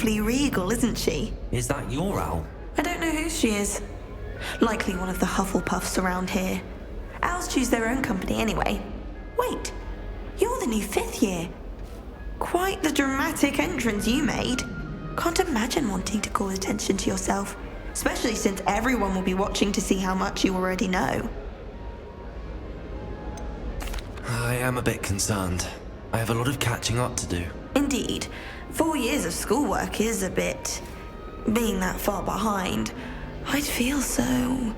awfully regal, isn't she? Is that your owl? I don't know who she is. Likely one of the Hufflepuffs around here. Owls choose their own company anyway. Wait, you're the new 5th year. Quite the dramatic entrance you made. Can't imagine wanting to call attention to yourself, especially since everyone will be watching to see how much you already know. I am a bit concerned. I have a lot of catching up to do. Indeed, 4 years of schoolwork is a bit... Being that far behind, I'd feel so...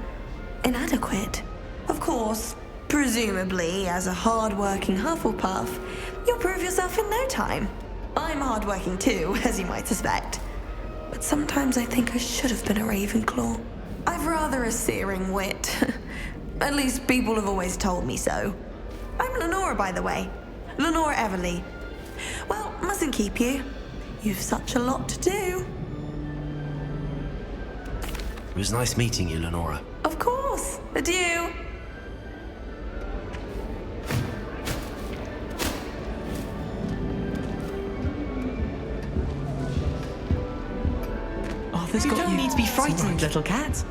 inadequate. Of course, presumably, as a hard-working Hufflepuff, you'll prove yourself in no time. I'm hard-working too, as you might suspect. But sometimes I think I should have been a Ravenclaw. I've rather a searing wit. At least people have always told me so. I'm Lenora, by the way. Lenora Everly. Well, mustn't keep you. You've such a lot to do. It was nice meeting you, Lenora. Of course. Adieu. Arthur's got you. You don't need to be frightened, little cat.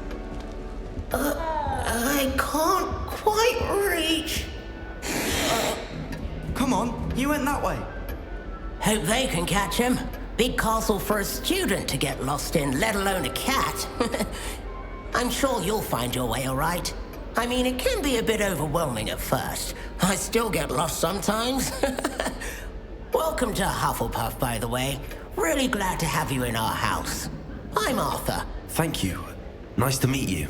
I can't quite reach. Come on, you went that way. Hope they can catch him. Big castle for a student to get lost in, let alone a cat. I'm sure you'll find your way all right. I mean, it can be a bit overwhelming at first. I still get lost sometimes. Welcome to Hufflepuff, by the way. Really glad to have you in our house. I'm Arthur. Thank you. Nice to meet you.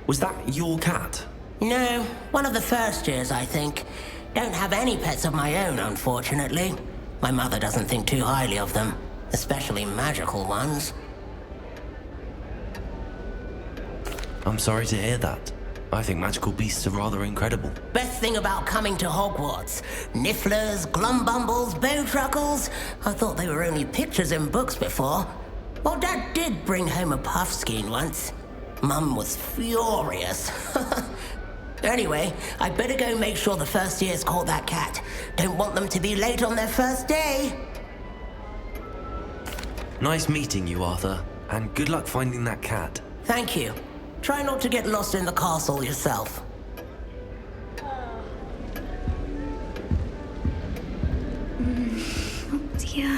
Was that your cat? No, one of the first years, I think. Don't have any pets of my own, unfortunately. My mother doesn't think too highly of them, especially magical ones. I'm sorry to hear that. I think magical beasts are rather incredible. Best thing about coming to Hogwarts. Nifflers, glumbumbles, bowtruckles. I thought they were only pictures in books before. Well, Dad did bring home a puffskein once. Mum was furious. Anyway, I better go make sure the first years caught that cat. Don't want them to be late on their first day. Nice meeting you, Arthur. And good luck finding that cat. Thank you. Try not to get lost in the castle yourself. Oh dear.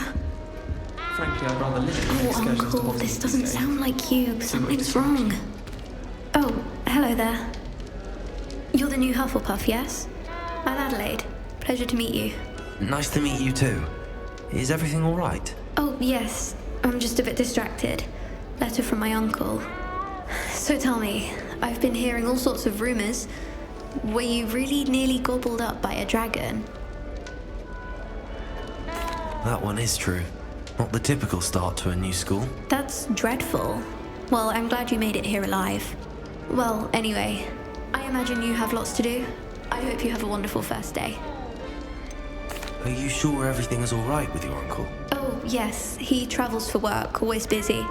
Frankly, I'd rather limit my Oh, excursions to Uncle, Hogwarts this doesn't these days. sound like you. Too Something's much wrong. Oh, hello there. You're the new Hufflepuff, yes? I'm Adelaide. Pleasure to meet you. Nice to meet you too. Is everything all right? Oh, yes. I'm just a bit distracted. Letter from my uncle. So tell me, I've been hearing all sorts of rumors. Were you really nearly gobbled up by a dragon? That one is true. Not the typical start to a new school. That's dreadful. Well, I'm glad you made it here alive. Well, anyway, I imagine you have lots to do. I hope you have a wonderful first day. Are you sure everything is all right with your uncle? Oh, yes. He travels for work, always busy.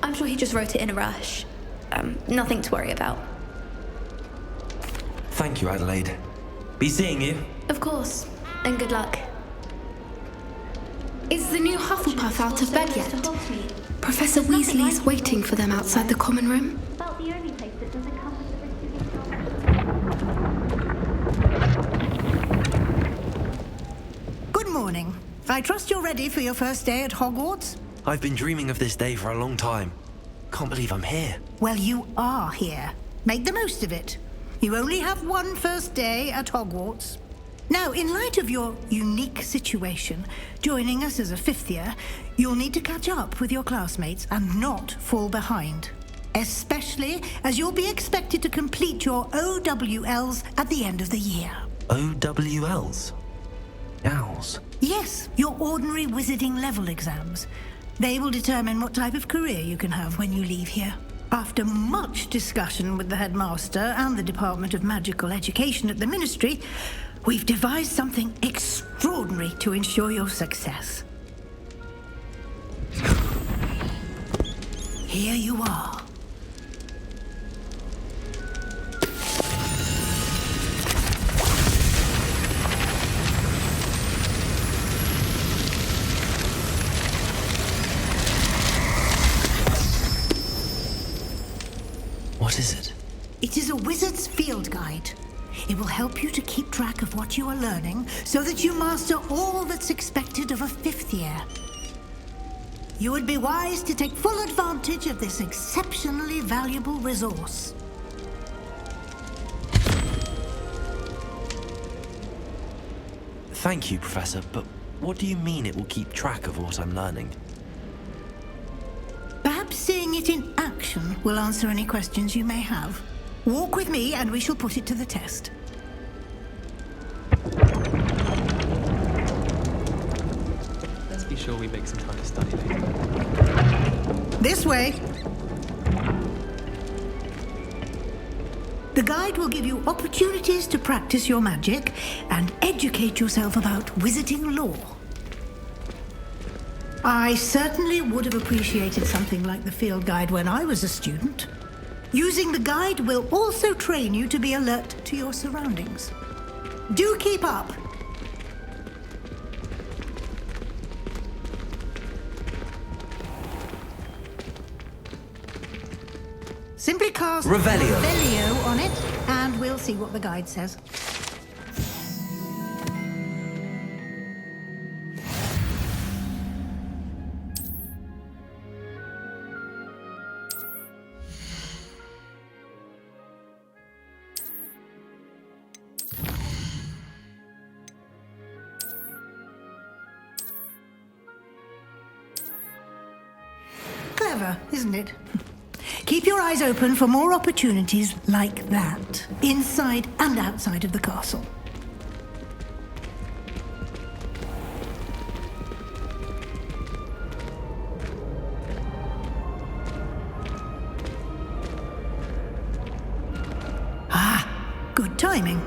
I'm sure he just wrote it in a rush. Nothing to worry about. Thank you, Adelaide. Be seeing you. Of course. And good luck. Is the new Hufflepuff out of bed yet? Professor Weasley's waiting for them outside the common room. About the only place that doesn't come with the rest. Good morning. I trust you're ready for your first day at Hogwarts? I've been dreaming of this day for a long time. Can't believe I'm here. Well, you are here. Make the most of it. You only have one first day at Hogwarts. Now, in light of your unique situation, joining us as a 5th year, you'll need to catch up with your classmates and not fall behind. Especially as you'll be expected to complete your OWLs at the end of the year. OWLs? Owls? Yes, your ordinary wizarding level exams. They will determine what type of career you can have when you leave here. After much discussion with the headmaster and the Department of Magical Education at the Ministry, we've devised something extraordinary to ensure your success. Here you are. What is it? It is a wizard's field guide. It will help you to keep track of what you are learning so that you master all that's expected of a 5th year. You would be wise to take full advantage of this exceptionally valuable resource. Thank you, Professor, but what do you mean it will keep track of what I'm learning? Perhaps seeing it in action will answer any questions you may have. Walk with me and we shall put it to the test. Let's be sure we make some time to study later. This way. The guide will give you opportunities to practice your magic and educate yourself about wizarding lore. I certainly would have appreciated something like the field guide when I was a student. Using the guide will also train you to be alert to your surroundings. Do keep up. Simply cast Revelio. Revelio on it, and we'll see what the guide says. Clever, isn't it? Keep your eyes open for more opportunities like that, inside and outside of the castle. Ah, good timing.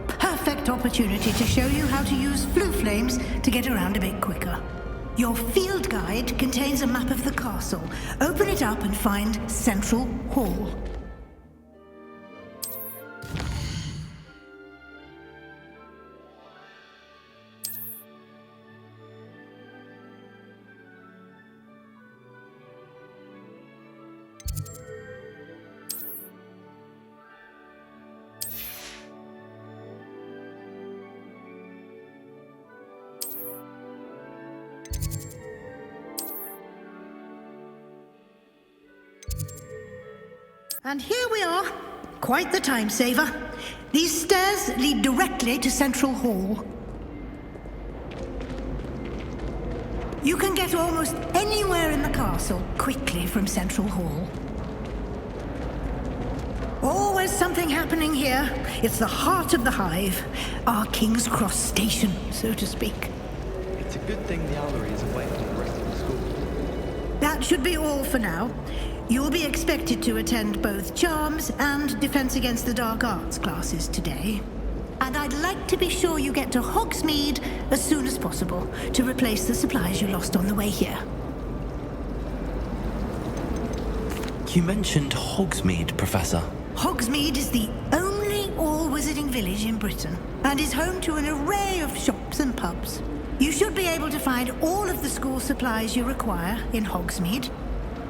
Perfect opportunity to show you how to use flue flames to get around a bit quicker. Your field guide contains a map of the castle. Open it up and find Central Hall. And here we are. Quite the time saver. These stairs lead directly to Central Hall. You can get almost anywhere in the castle quickly from Central Hall. Always something happening here. It's the heart of the hive. Our King's Cross station, so to speak. It's a good thing the owlery is away from the rest of the school. That should be all for now. You'll be expected to attend both Charms and Defense Against the Dark Arts classes today. And I'd like to be sure you get to Hogsmeade as soon as possible to replace the supplies you lost on the way here. You mentioned Hogsmeade, Professor. Hogsmeade is the only all-wizarding village in Britain and is home to an array of shops and pubs. You should be able to find all of the school supplies you require in Hogsmeade.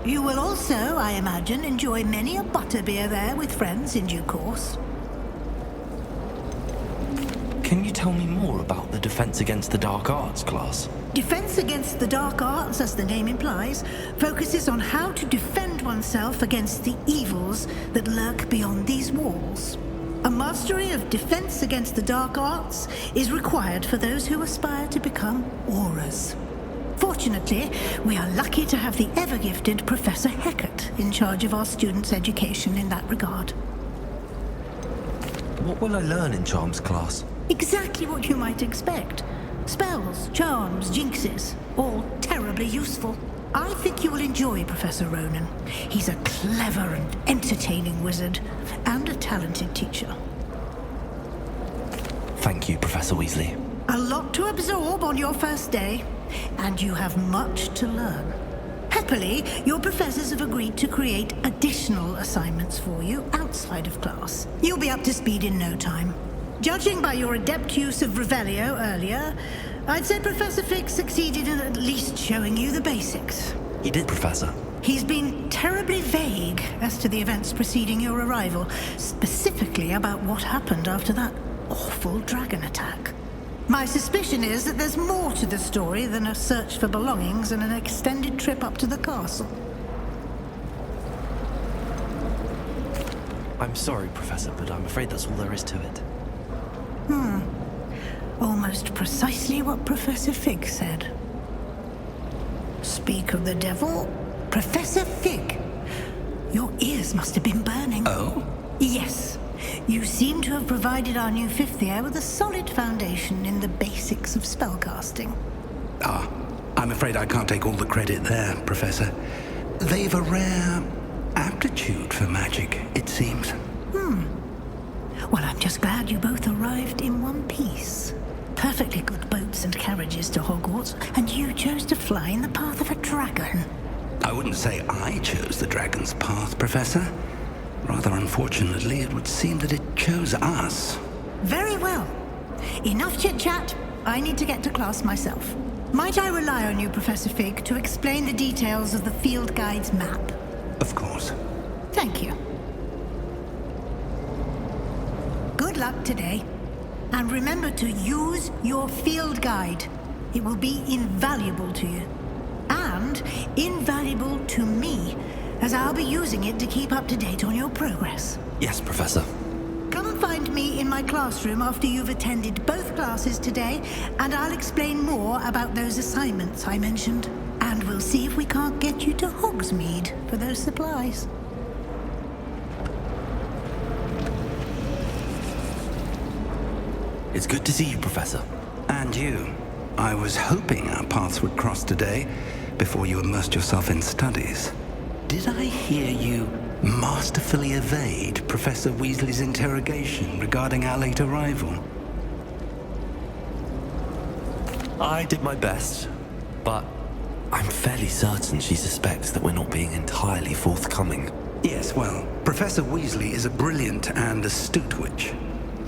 You will also, I imagine, enjoy many a butterbeer there with friends in due course. Can you tell me more about the Defense Against the Dark Arts class? Defense Against the Dark Arts, as the name implies, focuses on how to defend oneself against the evils that lurk beyond these walls. A mastery of Defense Against the Dark Arts is required for those who aspire to become auras. Fortunately, we are lucky to have the ever-gifted Professor Hecat in charge of our students' education in that regard. What will I learn in Charms class? Exactly what you might expect. Spells, charms, jinxes, all terribly useful. I think you will enjoy Professor Ronan. He's a clever and entertaining wizard, and a talented teacher. Thank you, Professor Weasley. A lot to absorb on your first day, and you have much to learn. Happily, your professors have agreed to create additional assignments for you outside of class. You'll be up to speed in no time. Judging by your adept use of Revelio earlier, I'd say Professor Fig succeeded in at least showing you the basics. He did, Professor. He's been terribly vague as to the events preceding your arrival, specifically about what happened after that awful dragon attack. My suspicion is that there's more to the story than a search for belongings and an extended trip up to the castle. I'm sorry, Professor, but I'm afraid that's all there is to it. Almost precisely what Professor Fig said. Speak of the devil, Professor Fig. Your ears must have been burning. Oh? Yes. You seem to have provided our new fifth year with a solid foundation in the basics of spellcasting. Ah, I'm afraid I can't take all the credit there, Professor. They've a rare aptitude for magic, it seems. Well, I'm just glad you both arrived in one piece. Perfectly good boats and carriages to Hogwarts, and you chose to fly in the path of a dragon. I wouldn't say I chose the dragon's path, Professor. Rather unfortunately, it would seem that it chose us. Very well. Enough chit-chat. I need to get to class myself. Might I rely on you, Professor Fig, to explain the details of the field guide's map? Of course. Thank you. Good luck today. And remember to use your field guide. It will be invaluable to you. And invaluable to me, as I'll be using it to keep up to date on your progress. Yes, Professor. Come and find me in my classroom after you've attended both classes today, and I'll explain more about those assignments I mentioned. And we'll see if we can't get you to Hogsmeade for those supplies. It's good to see you, Professor. And you. I was hoping our paths would cross today before you immersed yourself in studies. Did I hear you masterfully evade Professor Weasley's interrogation regarding our late arrival? I did my best, but I'm fairly certain she suspects that we're not being entirely forthcoming. Yes, well, Professor Weasley is a brilliant and astute witch.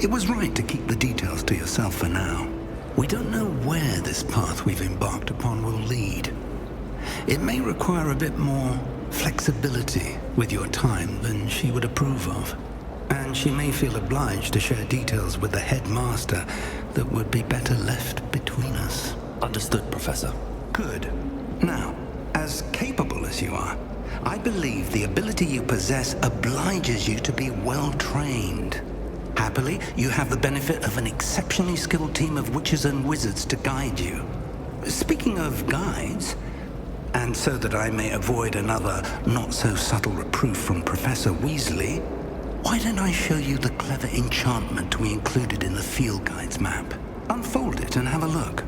It was right to keep the details to yourself for now. We don't know where this path we've embarked upon will lead. It may require a bit more flexibility with your time than she would approve of. And she may feel obliged to share details with the headmaster that would be better left between us. Understood, Professor. Good. Now, as capable as you are, I believe the ability you possess obliges you to be well trained. Happily, you have the benefit of an exceptionally skilled team of witches and wizards to guide you. Speaking of guides, and so that I may avoid another not-so-subtle reproof from Professor Weasley, why don't I show you the clever enchantment we included in the field guide's map? Unfold it and have a look.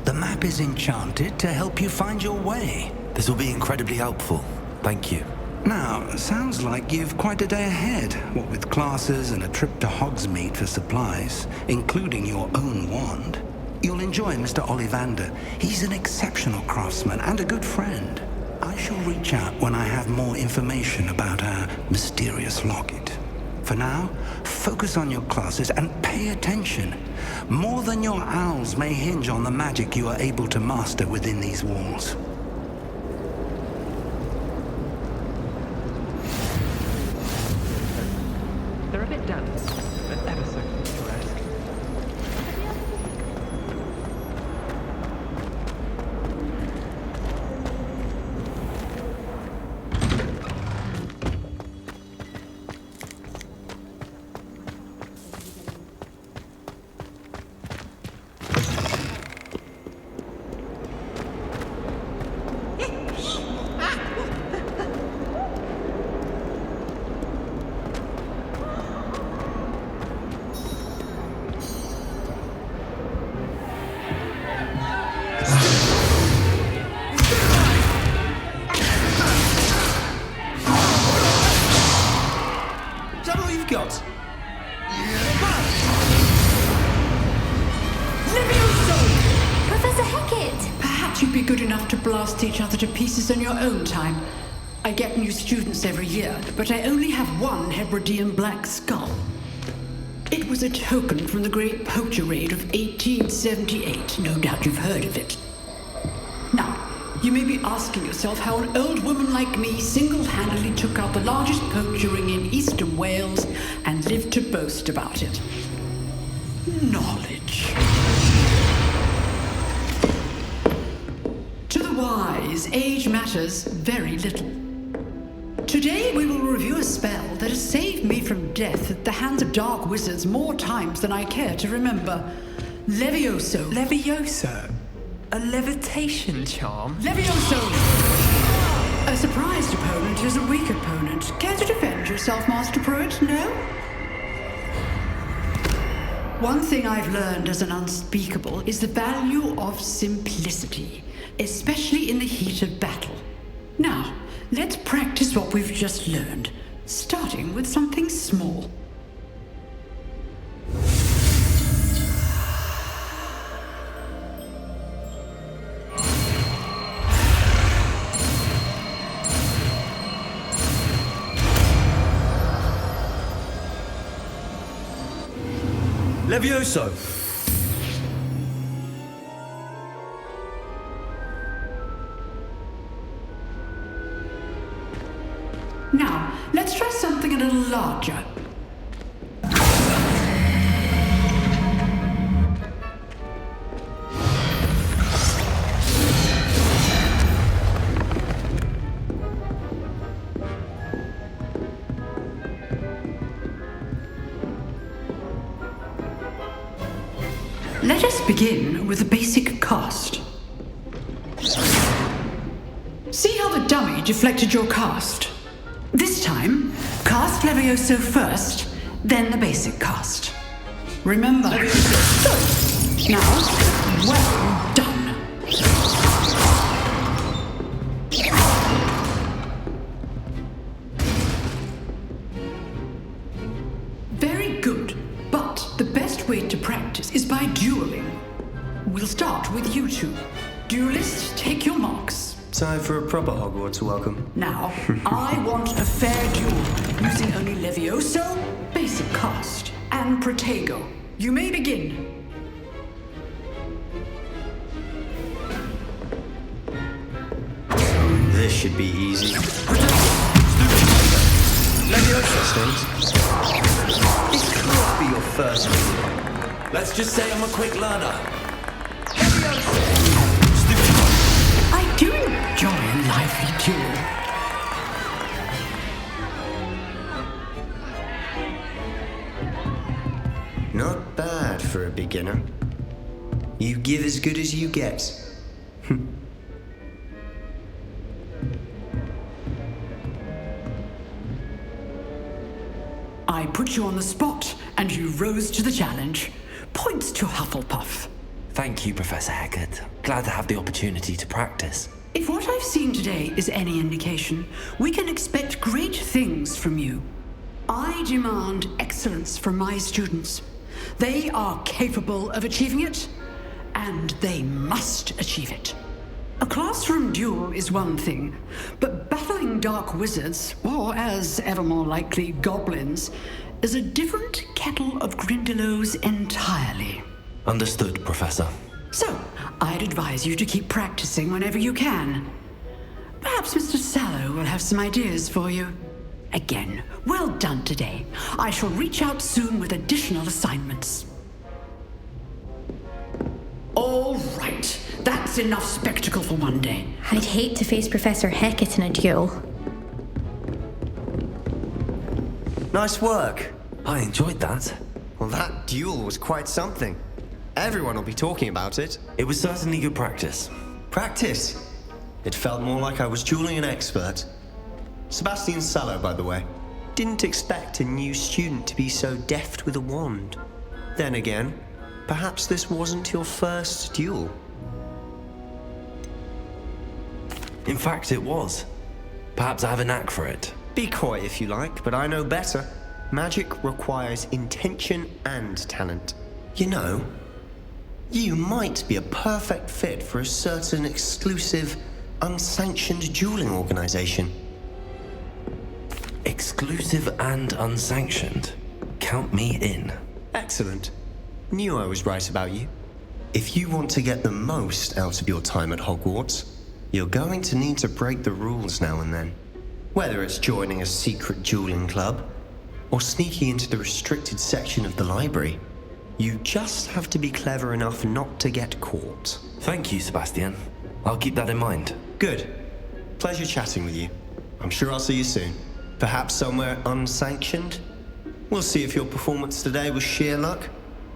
The map is enchanted to help you find your way. This will be incredibly helpful. Thank you. Now, sounds like you've quite a day ahead, what with classes and a trip to Hogsmeade for supplies, including your own wand. You'll enjoy Mr. Ollivander. He's an exceptional craftsman and a good friend. I shall reach out when I have more information about our mysterious locket. For now, focus on your classes and pay attention. More than your owls may hinge on the magic you are able to master within these walls. They're a bit damp, but ever so picturesque. good enough to blast each other to pieces in your own time. I get new students every year, but I only have one Hebridean black skull. It was a token from the Great Poacher Raid of 1878. No doubt you've heard of it. Now, you may be asking yourself how an old woman like me single-handedly took out the largest poacher ring in eastern Wales and lived to boast about it. Knowledge. To the wise, age matters very little. Today we will review a spell that has saved me from death at the hands of dark wizards more times than I care to remember. Levioso. Levioso? A levitation charm? Levioso! A surprised opponent is a weak opponent. Care to defend yourself, Master Pruitt? No? One thing I've learned as an unspeakable is the value of simplicity, especially in the heat of battle. Now, let's practice what we've just learned, starting with something small. Levioso! Now, let's try something a little larger. Let us begin with the basic cast. See how the dummy deflected your cast? This time, cast Levioso first, then the basic cast. Remember. Now, well done. Very good, but the best way to practice is by dueling. We'll start with you two. Duelists, take your marks. Time for a proper Hogwarts welcome. Now, I want a fair duel, using only Levioso, basic cast, and Protego. You may begin. This should be easy. Levioso! This can't be your first one. Let's just say I'm a quick learner. I do enjoy a lively duel. Not bad for a beginner. You give as good as you get. I put you on the spot, and you rose to the challenge. Points to Hufflepuff. Thank you, Professor Hecat. Glad to have the opportunity to practice. If what I've seen today is any indication, we can expect great things from you. I demand excellence from my students. They are capable of achieving it, and they must achieve it. A classroom duel is one thing, but battling dark wizards, or as ever more likely, goblins, is a different kettle of Grindylows entirely. Understood, Professor. So, I'd advise you to keep practicing whenever you can. Perhaps Mr. Sallow will have some ideas for you. Again, well done today. I shall reach out soon with additional assignments. All right, that's enough spectacle for one day. I'd hate to face Professor Hecat in a duel. Nice work. I enjoyed that. Well, that duel was quite something. Everyone will be talking about it. It was certainly good practice. Practice? It felt more like I was dueling an expert. Sebastian Sallow, by the way. Didn't expect a new student to be so deft with a wand. Then again, perhaps this wasn't your first duel. In fact, it was. Perhaps I have a knack for it. Be coy if you like, but I know better. Magic requires intention and talent. You know, You might be a perfect fit for a certain exclusive, unsanctioned dueling organization. Exclusive and unsanctioned. Count me in. Excellent. Knew I was right about you. If you want to get the most out of your time at Hogwarts, you're going to need to break the rules now and then. Whether it's joining a secret dueling club, or sneaking into the restricted section of the library, you just have to be clever enough not to get caught. Thank you, Sebastian. I'll keep that in mind. Good. Pleasure chatting with you. I'm sure I'll see you soon. Perhaps somewhere unsanctioned? We'll see if your performance today was sheer luck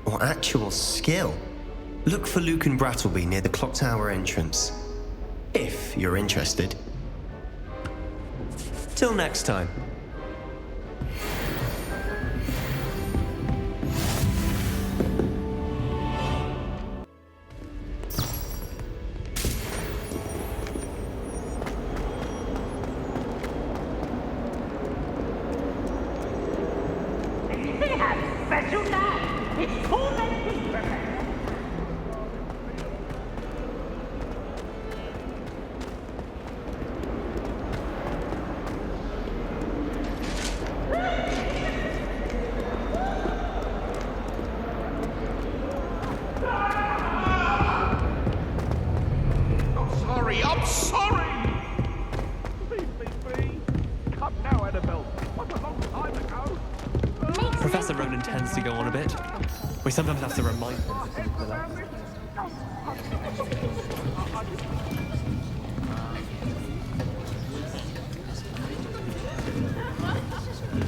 or actual skill. Look for Luke and Brattleby near the clock tower entrance. If you're interested. Till next time. I'm sorry! Please. Come now, Annabelle. What a long time ago. Professor Ronan tends to go on a bit. We sometimes have to remind him to please relax.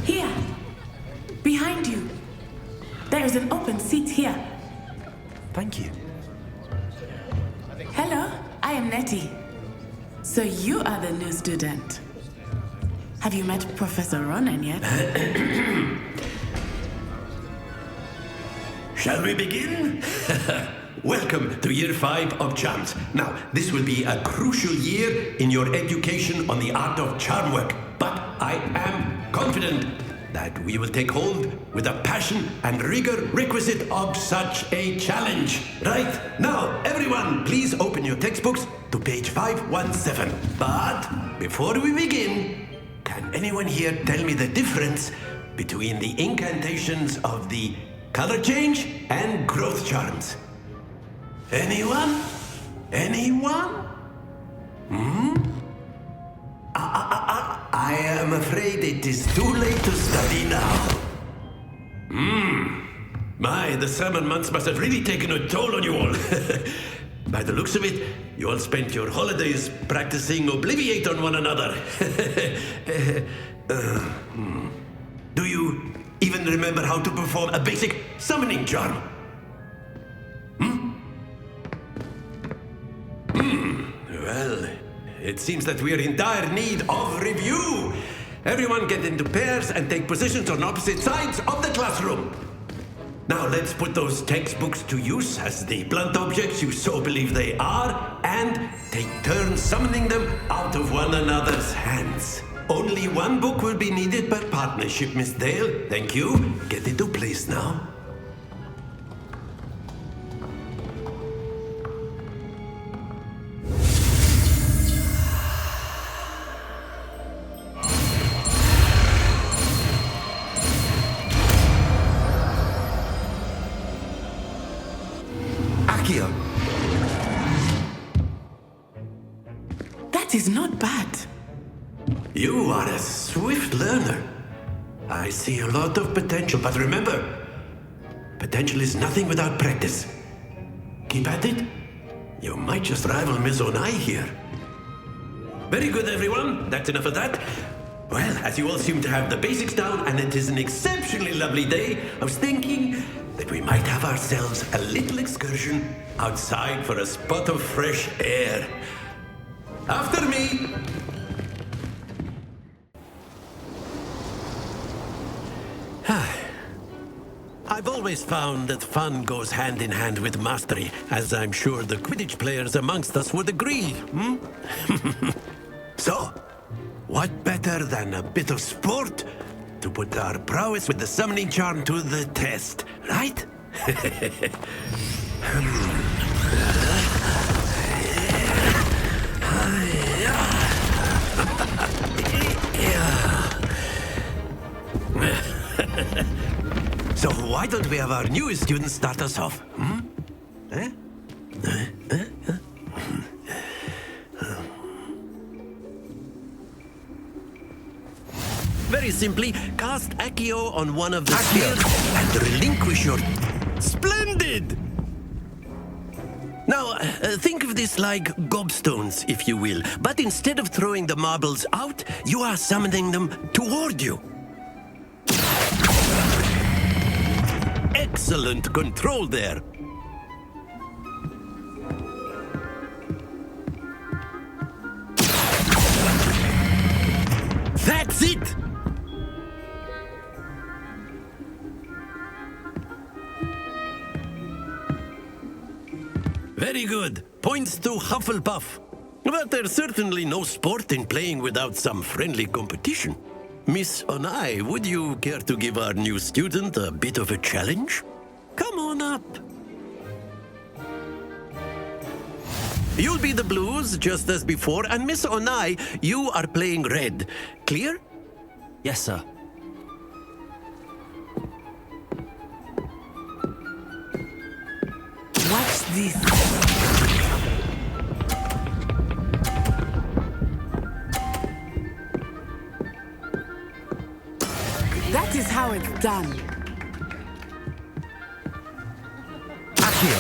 Here! Behind you! There is an open seat here. Thank you. Hello, I am Nettie. So you are the new student. Have you met Professor Ronan yet? Shall we begin? Welcome to Year 5 of Charms. Now, this will be a crucial year in your education on the art of charm work, but I am confident that we will take hold with the passion and rigor requisite of such a challenge. Right, now, everyone, please open your textbooks to page 517. But before we begin, can anyone here tell me the difference between the incantations of the color change and growth charms? Anyone? I am afraid it is too late to study now. My, the summer months must have really taken a toll on you all. By the looks of it, you all spent your holidays practicing Obliviate on one another. Do you even remember how to perform a basic summoning charm? Well, it seems that we are in dire need of review. Everyone get into pairs and take positions on opposite sides of the classroom. Now let's put those textbooks to use as the blunt objects you so believe they are, and take turns summoning them out of one another's hands. Only one book will be needed per partnership, Miss Dale. Thank you. Get into place now. That is not bad. You are a swift learner. I see a lot of potential, but remember, potential is nothing without practice. Keep at it. You might just rival Miss Onai here. Very good, everyone. That's enough of that. Well, as you all seem to have the basics down, and it is an exceptionally lovely day, I was thinking that we might have ourselves a little excursion outside for a spot of fresh air. After me! I've always found that fun goes hand in hand with mastery, as I'm sure the Quidditch players amongst us would agree, So, what better than a bit of sport to put our prowess with the summoning charm to the test, right? So why don't we have our newest student start us off? Eh? Very simply, cast Accio on one of the spheres and relinquish your... Splendid! Now, think of this like gobstones, if you will. But instead of throwing the marbles out, you are summoning them toward you. Excellent control there. That's it! Very good. Points to Hufflepuff. But there's certainly no sport in playing without some friendly competition. Miss Onai, would you care to give our new student a bit of a challenge? Come on up. You'll be the blues, just as before, and Miss Onai, you are playing red. Clear? Yes, sir. Watch this. That is how it's done. Accio.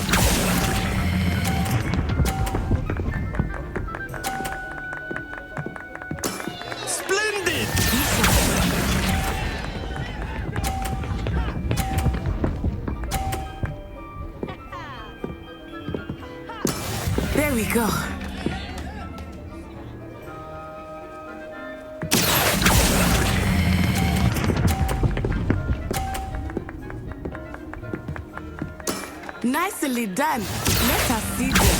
Splendid! There we go. Nicely done. Let us see this.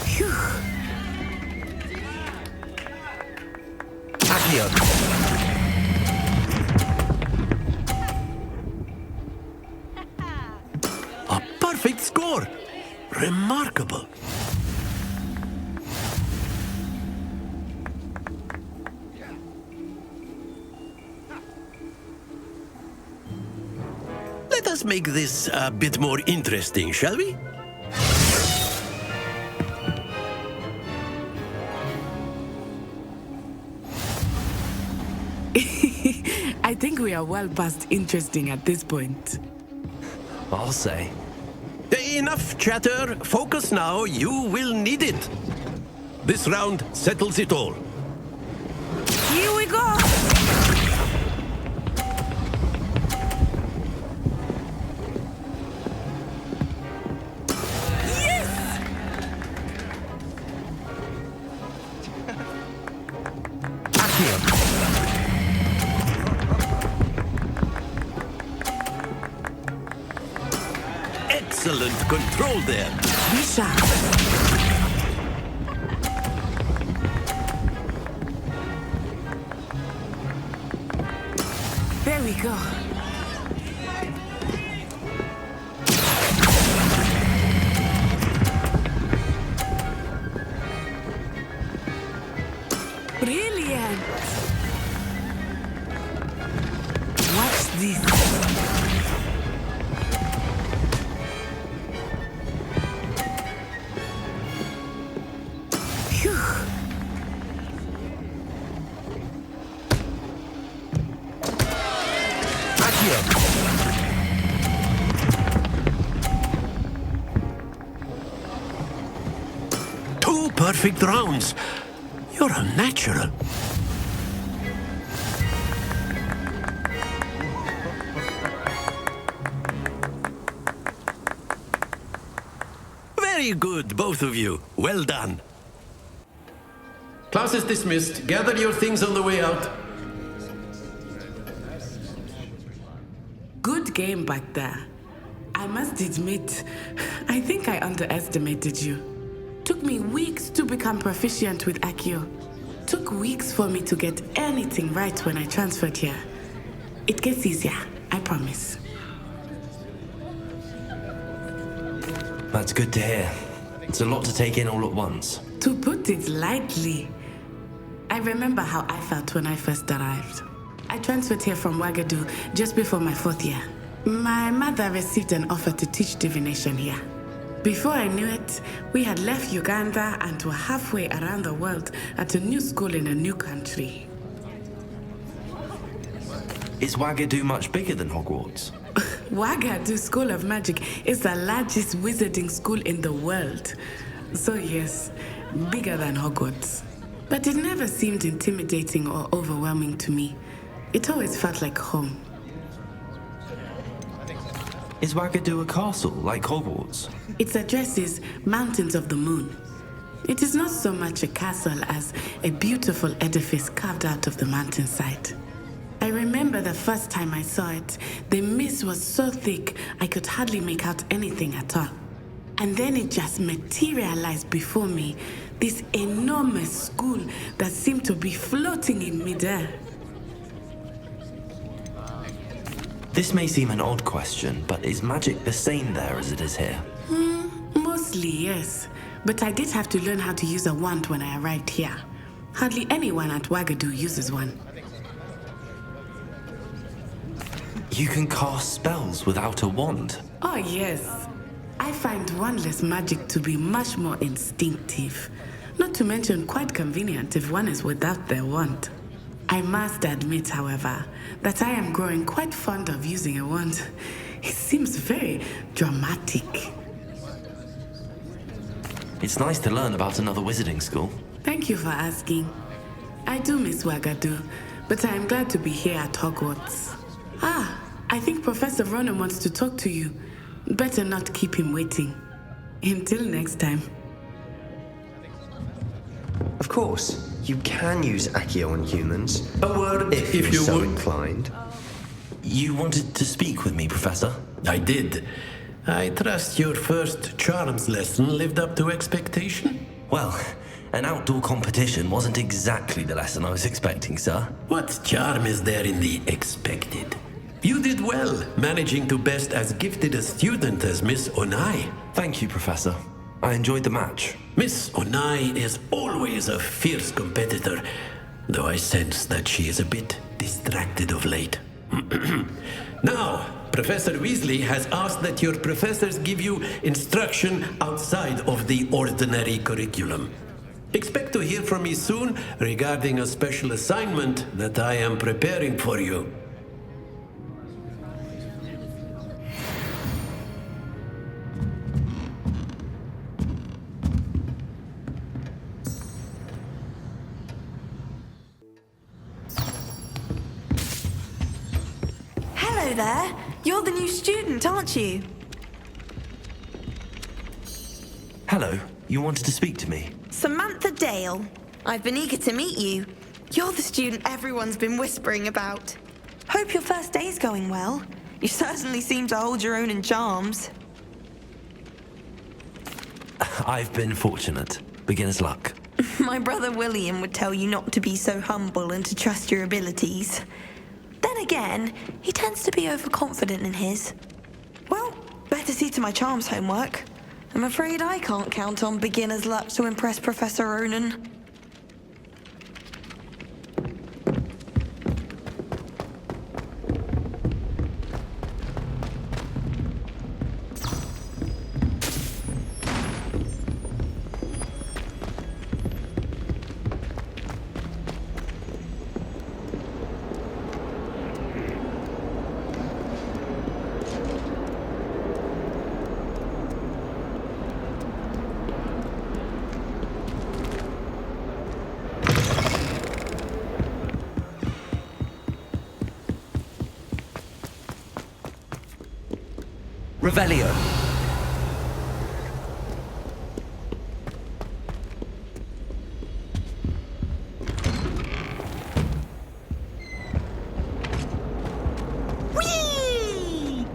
Phew. Accio. A perfect score. Remarkable. Let us make this a bit more interesting, shall we? I think we are well past interesting at this point. I'll say. Enough chatter. Focus now. You will need it. This round settles it all. Here we go. Excellent control there. Be sharp. There we go. Brilliant. Watch this. Two perfect rounds. You're a natural. Very good, both of you. Well done. Class is dismissed. Gather your things on the way out. Good game back there. I must admit, I think I underestimated you. Took me weeks to become proficient with Accio. Took weeks for me to get anything right when I transferred here. It gets easier, I promise. That's good to hear. It's a lot to take in all at once. To put it lightly, I remember how I felt when I first arrived. I transferred here from Ouagadougou just before my 4th year. My mother received an offer to teach divination here. Before I knew it, we had left Uganda and were halfway around the world at a new school in a new country. Is Ouagadougou much bigger than Hogwarts? Ouagadougou School of Magic is the largest wizarding school in the world. So yes, bigger than Hogwarts. But it never seemed intimidating or overwhelming to me. It always felt like home. Is Ouagadougou a castle like Hogwarts? Its address is Mountains of the Moon. It is not so much a castle as a beautiful edifice carved out of the mountainside. I remember the first time I saw it, the mist was so thick I could hardly make out anything at all. And then it just materialized before me, this enormous school that seemed to be floating in midair. This may seem an odd question, but is magic the same there as it is here? Mostly, yes. But I did have to learn how to use a wand when I arrived here. Hardly anyone at Ouagadougou uses one. You can cast spells without a wand? Oh, yes. I find wandless magic to be much more instinctive. Not to mention quite convenient if one is without their wand. I must admit, however, that I am growing quite fond of using a wand. It seems very dramatic. It's nice to learn about another wizarding school. Thank you for asking. I do miss Ouagadougou, but I am glad to be here at Hogwarts. I think Professor Ronan wants to talk to you. Better not keep him waiting. Until next time. Of course, you can use Accio on humans. A word if you're you so would. inclined. You wanted to speak with me, Professor? I did. I trust your first charms lesson lived up to expectation? Well, an outdoor competition wasn't exactly the lesson I was expecting, sir. What charm is there in the expected? You did well, managing to best as gifted a student as Miss Onai. Thank you, Professor. I enjoyed the match. Miss Onai is always a fierce competitor, though I sense that she is a bit distracted of late. Now, Professor Weasley has asked that your professors give you instruction outside of the ordinary curriculum. Expect to hear from me soon regarding a special assignment that I am preparing for you. Hello there. You're the new student, aren't you? Hello. You wanted to speak to me? Samantha Dale. I've been eager to meet you. You're the student everyone's been whispering about. Hope your first day's going well. You certainly seem to hold your own in charms. I've been fortunate. Beginner's luck. My brother William would tell you not to be so humble and to trust your abilities. Then again, he tends to be overconfident in his. Well, better see to my charms homework. I'm afraid I can't count on beginner's luck to impress Professor Ronan. Revelio. Whee!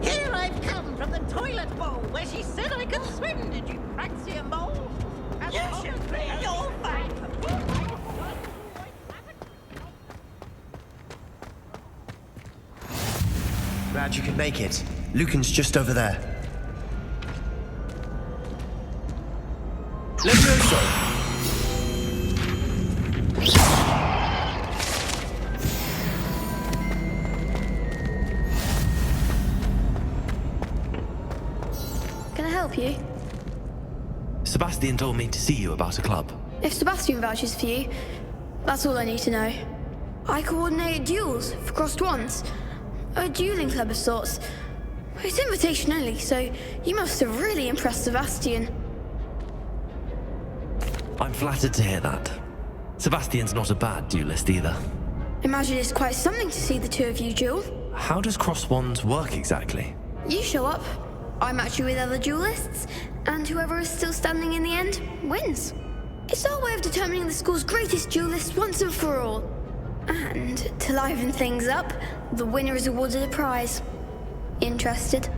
Here I've come from the toilet bowl where she said I could swim. Did you practice your bowl? You should be. You'll find. Glad you could make it. Lucan's just over there. Levioso! Can I help you? Sebastian told me to see you about a club. If Sebastian vouches for you, that's all I need to know. I coordinate duels for crossed wands. A dueling club of sorts. It's invitation only, so you must have really impressed Sebastian. I'm flattered to hear that. Sebastian's not a bad duelist either. Imagine it's quite something to see the two of you duel. How does cross wands work exactly? You show up, I match you with other duelists, and whoever is still standing in the end wins. It's our way of determining the school's greatest duelist once and for all. And to liven things up, the winner is awarded a prize. Interested?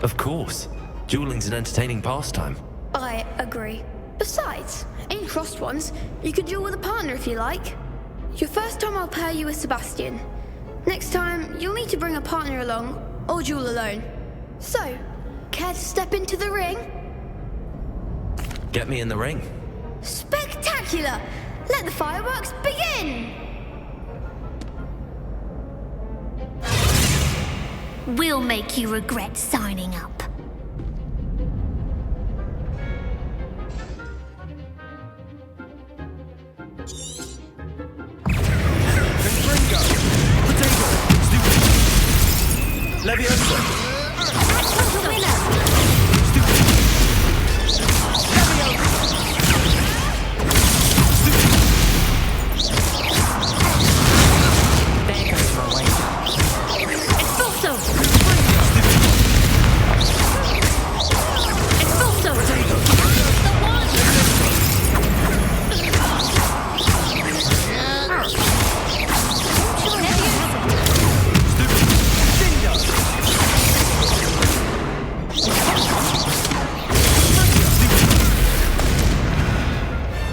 Of course. Dueling's an entertaining pastime. I agree. Besides, in crossed ones, you can duel with a partner if you like. Your first time I'll pair you with Sebastian. Next time, you'll need to bring a partner along, or duel alone. So, care to step into the ring? Get me in the ring. Spectacular! Let the fireworks begin! We'll make you regret signing up. Levioso! The winner!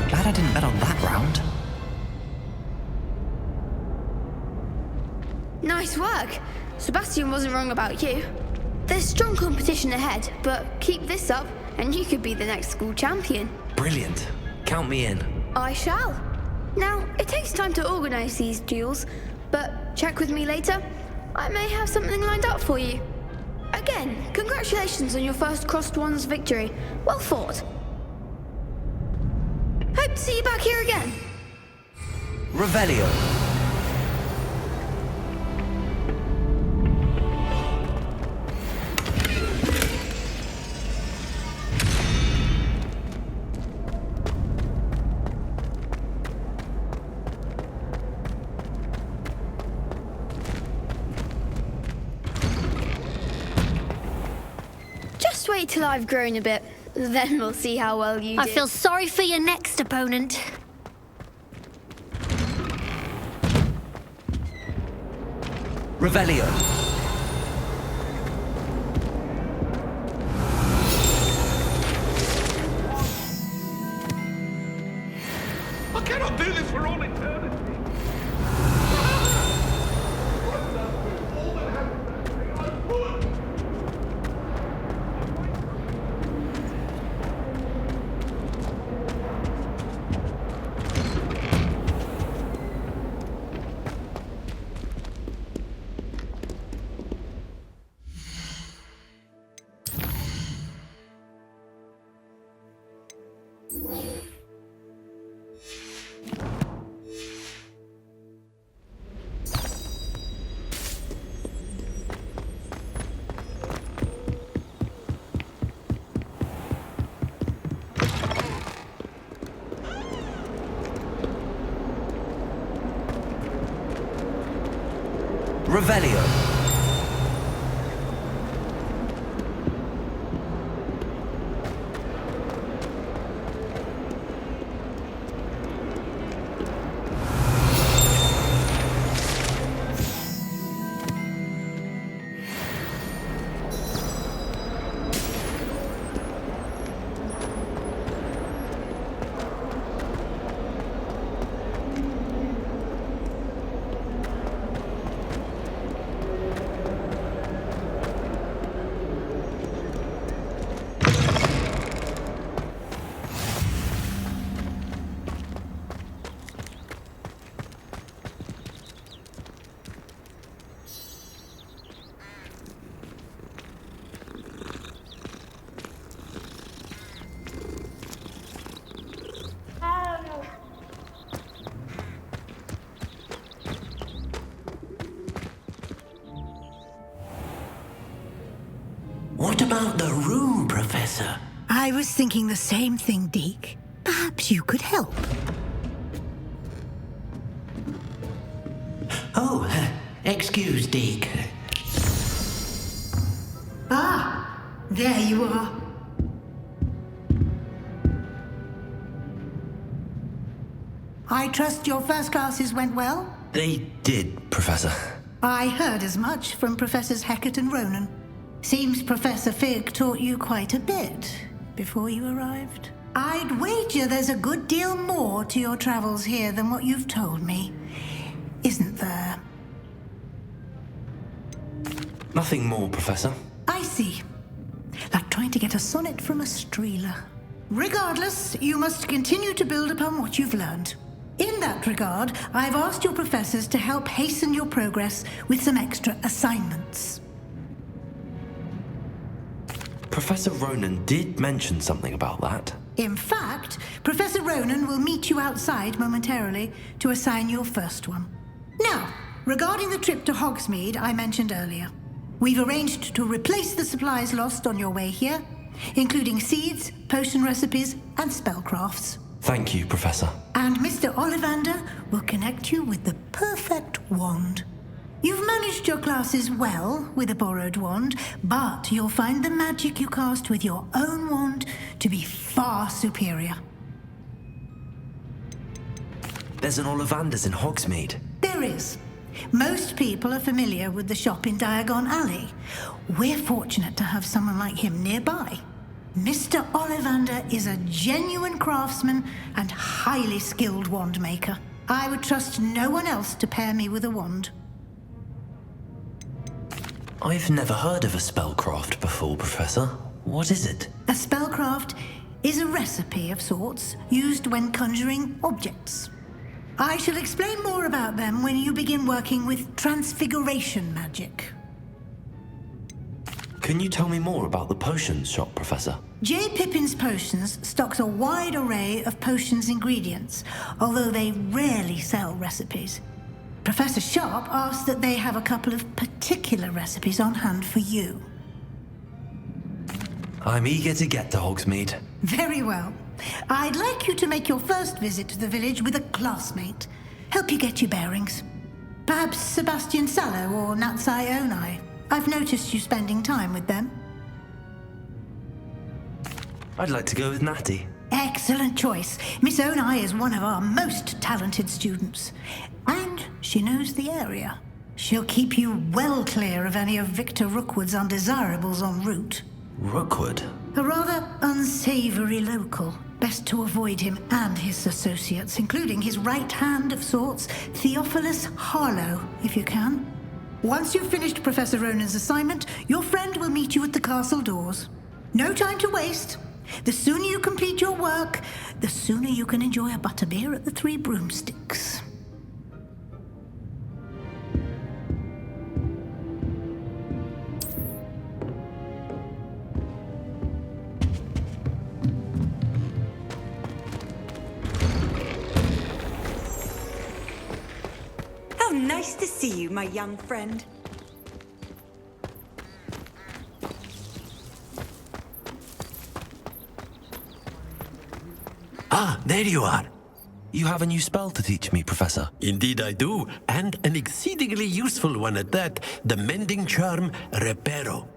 Glad I didn't bet on that round. Nice work. Sebastian wasn't wrong about you. There's strong competition ahead, but keep this up and you could be the next school champion. Brilliant. Count me in. I shall. Now, it takes time to organize these duels, but check with me later. I may have something lined up for you. Again, congratulations on your first crossed wands victory. Well fought. Hope to see you back here again. Revelio. Just wait till I've grown a bit. Then we'll see how well you do. I feel sorry for your next opponent. Revelio. I cannot do this for all eternity. Revelio. What about the room, Professor? I was thinking the same thing, Deke. Perhaps you could help. Oh, excuse, Deke. Ah, there you are. I trust your first classes went well? They did, Professor. I heard as much from Professors Hecat and Ronan. Seems Professor Fig taught you quite a bit before you arrived. I'd wager there's a good deal more to your travels here than what you've told me. Isn't there? Nothing more, Professor. I see. Like trying to get a sonnet from a streeler. Regardless, you must continue to build upon what you've learned. In that regard, I've asked your professors to help hasten your progress with some extra assignments. Professor Ronan did mention something about that. In fact, Professor Ronan will meet you outside momentarily to assign your first one. Now, regarding the trip to Hogsmeade I mentioned earlier, we've arranged to replace the supplies lost on your way here, including seeds, potion recipes, and spellcrafts. Thank you, Professor. And Mr. Ollivander will connect you with the perfect wand. You've managed your classes well with a borrowed wand, but you'll find the magic you cast with your own wand to be far superior. There's an Ollivander's in Hogsmeade. There is. Most people are familiar with the shop in Diagon Alley. We're fortunate to have someone like him nearby. Mr. Ollivander is a genuine craftsman and highly skilled wand maker. I would trust no one else to pair me with a wand. I've never heard of a spellcraft before, Professor. What is it? A spellcraft is a recipe of sorts used when conjuring objects. I shall explain more about them when you begin working with transfiguration magic. Can you tell me more about the potions shop, Professor? J. Pippin's Potions stocks a wide array of potions ingredients, although they rarely sell recipes. Professor Sharp asked that they have a couple of particular recipes on hand for you. I'm eager to get to Hogsmeade. Very well. I'd like you to make your first visit to the village with a classmate. Help you get your bearings. Perhaps Sebastian Sallow or Natsai Onai. I've noticed you spending time with them. I'd like to go with Natty. Excellent choice. Miss Onai is one of our most talented students. And she knows the area. She'll keep you well clear of any of Victor Rookwood's undesirables en route. Rookwood? A rather unsavory local. Best to avoid him and his associates, including his right hand of sorts, Theophilus Harlow, if you can. Once you've finished Professor Ronan's assignment, your friend will meet you at the castle doors. No time to waste. The sooner you complete your work, the sooner you can enjoy a butterbeer at the Three Broomsticks. How nice to see you, my young friend. Ah, there you are. You have a new spell to teach me, Professor. Indeed I do, and an exceedingly useful one at that, the mending charm Reparo.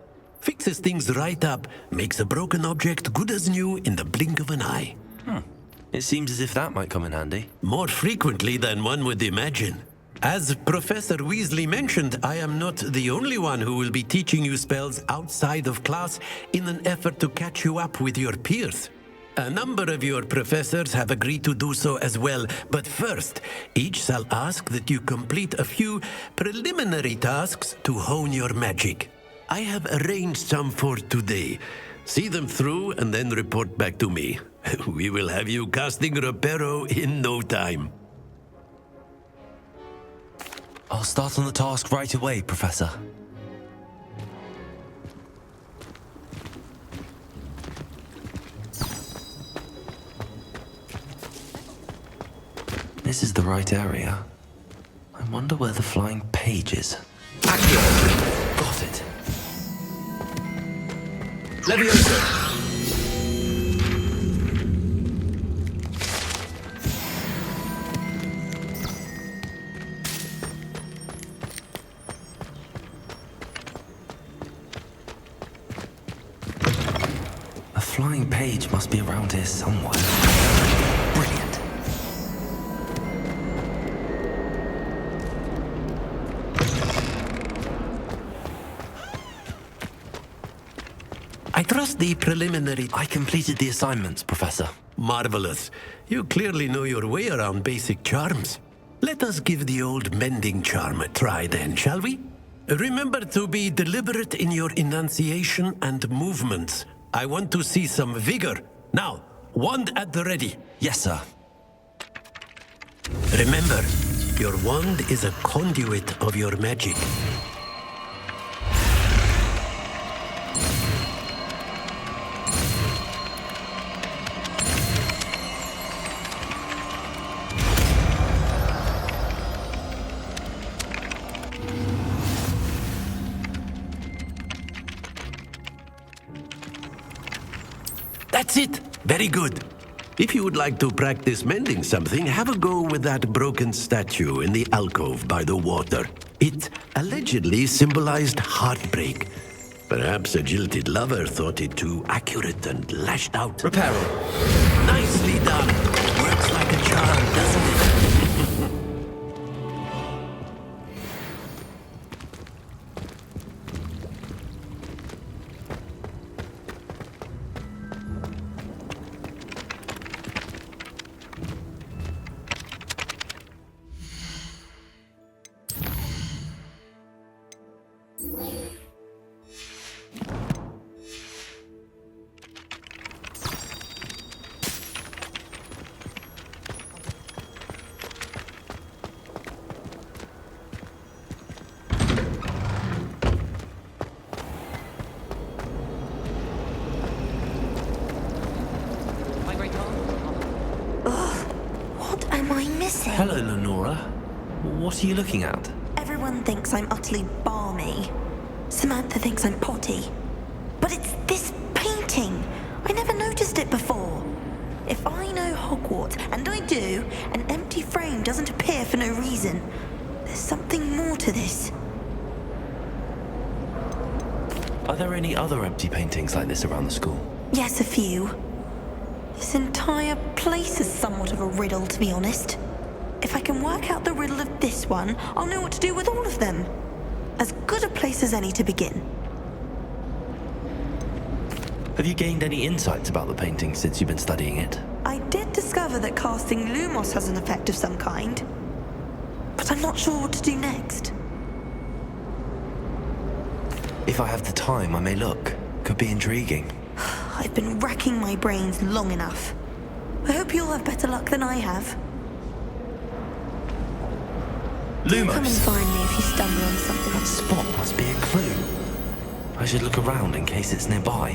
Fixes things right up, makes a broken object good as new in the blink of an eye. It seems as if that might come in handy. More frequently than one would imagine. As Professor Weasley mentioned, I am not the only one who will be teaching you spells outside of class in an effort to catch you up with your peers. A number of your professors have agreed to do so as well, but first, each shall ask that you complete a few preliminary tasks to hone your magic. I have arranged some for today. See them through and then report back to me. We will have you casting Reparo in no time. I'll start on the task right away, Professor. This is the right area. I wonder where the flying page is. Got it. Leviosa! A flying page must be around here somewhere. Brilliant. I trust the preliminary... I completed the assignments, Professor. Marvelous. You clearly know your way around basic charms. Let us give the old mending charm a try then, shall we? Remember to be deliberate in your enunciation and movements. I want to see some vigor. Now, wand at the ready. Yes, sir. Remember, your wand is a conduit of your magic. That's it! Very good. If you would like to practice mending something, have a go with that broken statue in the alcove by the water. It allegedly symbolized heartbreak. Perhaps a jilted lover thought it too accurate and lashed out. Repair. Nicely done. Works like a charm, doesn't it? Hello, Lenora. What are you looking at? Everyone thinks I'm utterly balmy. Samantha thinks I'm potty. But it's this painting. I never noticed it before. If I know Hogwarts, and I do, an empty frame doesn't appear for no reason. There's something more to this. Are there any other empty paintings like this around the school? Yes, a few. This entire place is somewhat of a riddle, to be honest. If I can work out the riddle of this one, I'll know what to do with all of them. As good a place as any to begin. Have you gained any insights about the painting since you've been studying it? I did discover that casting Lumos has an effect of some kind. But I'm not sure what to do next. If I have the time, I may look. Could be intriguing. I've been racking my brains long enough. I hope you'll have better luck than I have. Lumos! Come and find me if you stumble on something. That spot must be a clue. I should look around in case it's nearby.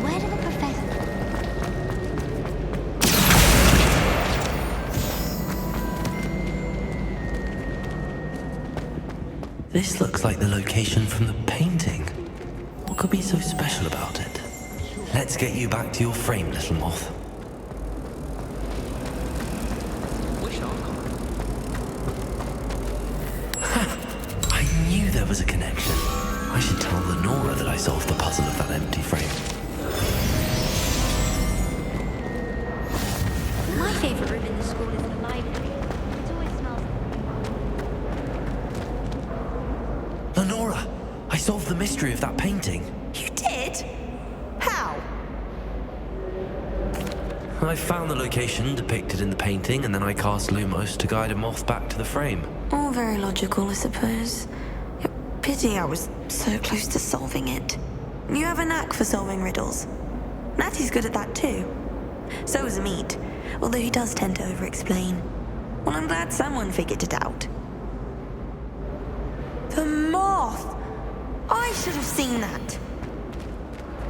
Where did the professor... This looks like the location from the painting. What could be so special about it? Let's get you back to your frame, little moth. I knew there was a connection. I should tell Lenora that I solved the puzzle of that empty frame. My favourite room in the school is the library. It always smells... Lenora, I solved the mystery of that painting. You did? How? I found the location depicted in the painting, and then I cast Lumos to guide a moth back to the frame. All very logical, I suppose. Pity I was so close to solving it. You have a knack for solving riddles. Natty's good at that too. So is Amit, although he does tend to over-explain. Well, I'm glad someone figured it out. The moth! I should have seen that.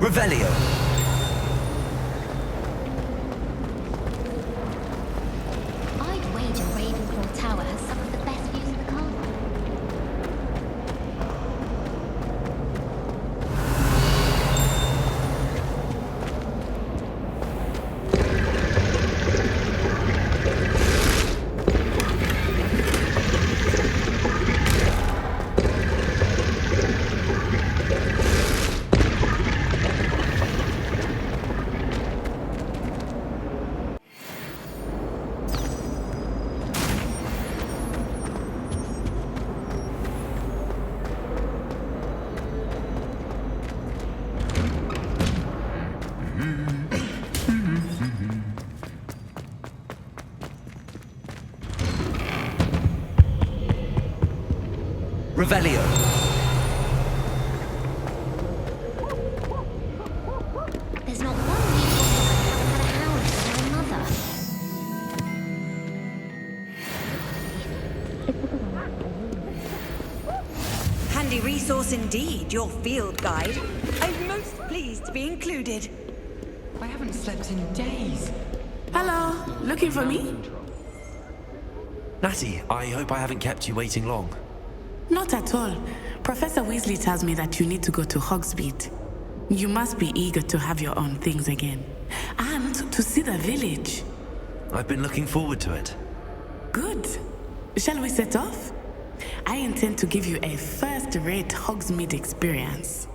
Revelio! I'd wager Ravenclaw Tower has some of the best views of the castle. Revelio. There's not one week I haven't had a hound from my mother. Handy resource indeed, your field guide. I'm most pleased to be included. I haven't slept in days. Hello, looking for me? Natty, I hope I haven't kept you waiting long. Not at all. Professor Weasley tells me that you need to go to Hogsmeade. You must be eager to have your own things again. And to see the village. I've been looking forward to it. Good. Shall we set off? I intend to give you a first-rate Hogsmeade experience.